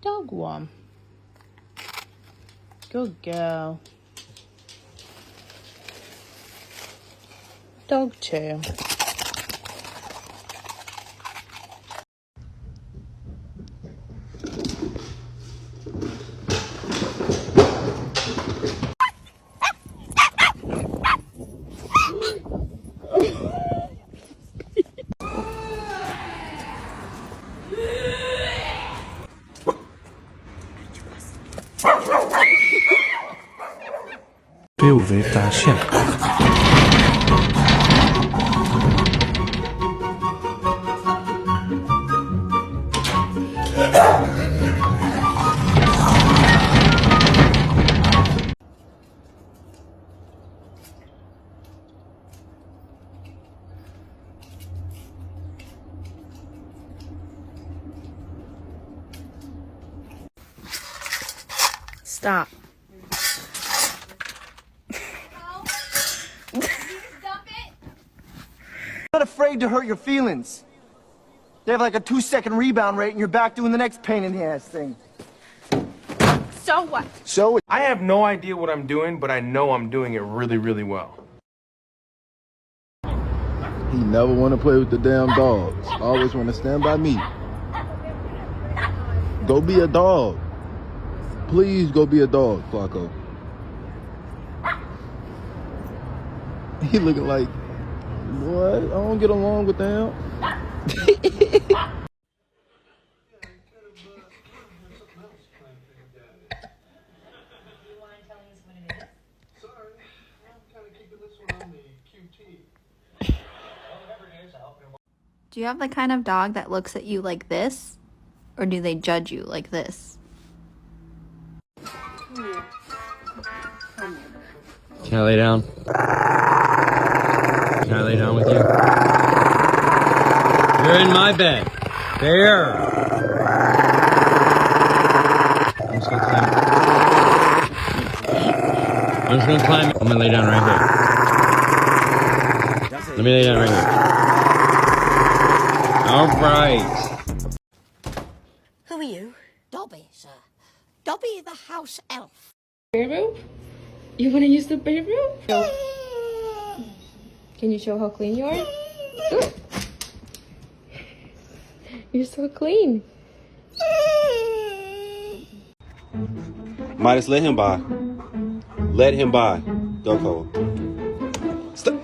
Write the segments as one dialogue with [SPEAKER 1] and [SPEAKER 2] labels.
[SPEAKER 1] Dog 1. Good girl. Dog 2.6
[SPEAKER 2] 为大象。
[SPEAKER 1] Stop.
[SPEAKER 3] Not afraid to hurt your feelings. They have like a 2-second rebound rate and you're back doing the next pain in the ass thing.
[SPEAKER 1] So what?
[SPEAKER 3] So
[SPEAKER 4] I have no idea what I'm doing, but I know I'm doing it really, really well.
[SPEAKER 5] He never want to play with the damn dogs. Always want to stand by me. Go be a dog. Please go be a dog, Flacco. He looking like, what? I don't get along with them.
[SPEAKER 6] Do you have the kind of dog that looks at you like this? Or do they judge you like this?
[SPEAKER 7] Can I lay down? Can I lay down with you? You're in my bed. There. I'm just gonna climb. I'm just gonna climb. I'm gonna lay down right here. Let me lay down right here. All right.
[SPEAKER 8] Who are you? Dobby, sir. Dobby the house elf.
[SPEAKER 1] Bedroom? You want to use the bedroom? Can you show how clean you are? You're so clean.
[SPEAKER 9] Midas, let him by. Let him by. Go, Cole. Stop.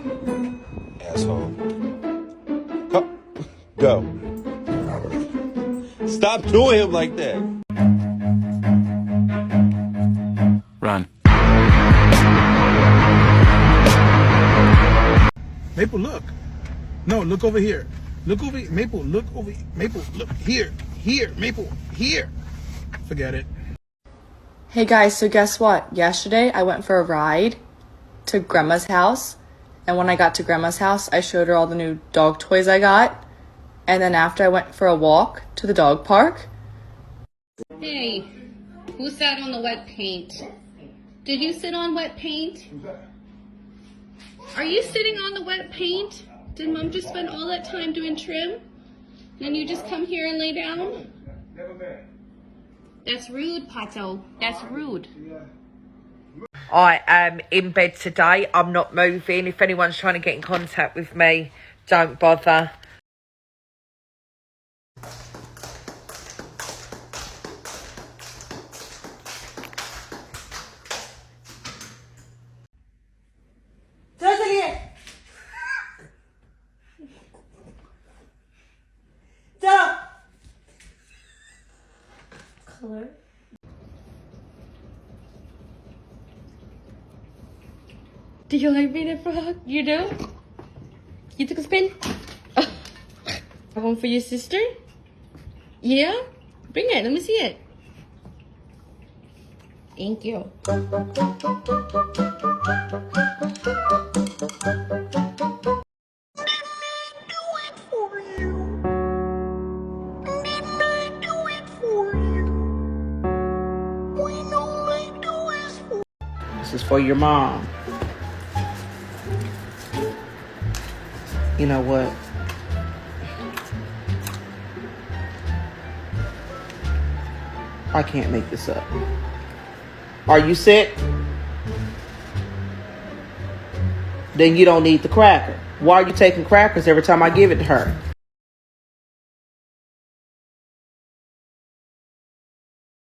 [SPEAKER 9] Asshole. Go. Stop doing him like that.
[SPEAKER 2] Run.
[SPEAKER 10] Maple, look. No, look over here. Look over here. Maple, look over here. Maple, look here. Here. Maple, here. Forget it.
[SPEAKER 11] Hey guys, so guess what? Yesterday I went for a ride to Grandma's house. And when I got to Grandma's house, I showed her all the new dog toys I got. And then after I went for a walk to the dog park.
[SPEAKER 12] Hey, who sat on the wet paint? Did you sit on wet paint? Are you sitting on the wet paint? Did Mom just spend all that time doing trim? And you just come here and lay down? That's rude, Pato. That's rude.
[SPEAKER 13] I am in bed today. I'm not moving. If anyone's trying to get in contact with me, don't bother.
[SPEAKER 11] Color.
[SPEAKER 1] Do you like being a frog? You do? You took a spin? One for your sister? Yeah? Bring it. Let me see it. Thank you.
[SPEAKER 13] This is for your mom. You know what? I can't make this up. Are you sick? Then you don't need the cracker. Why are you taking crackers every time I give it to her?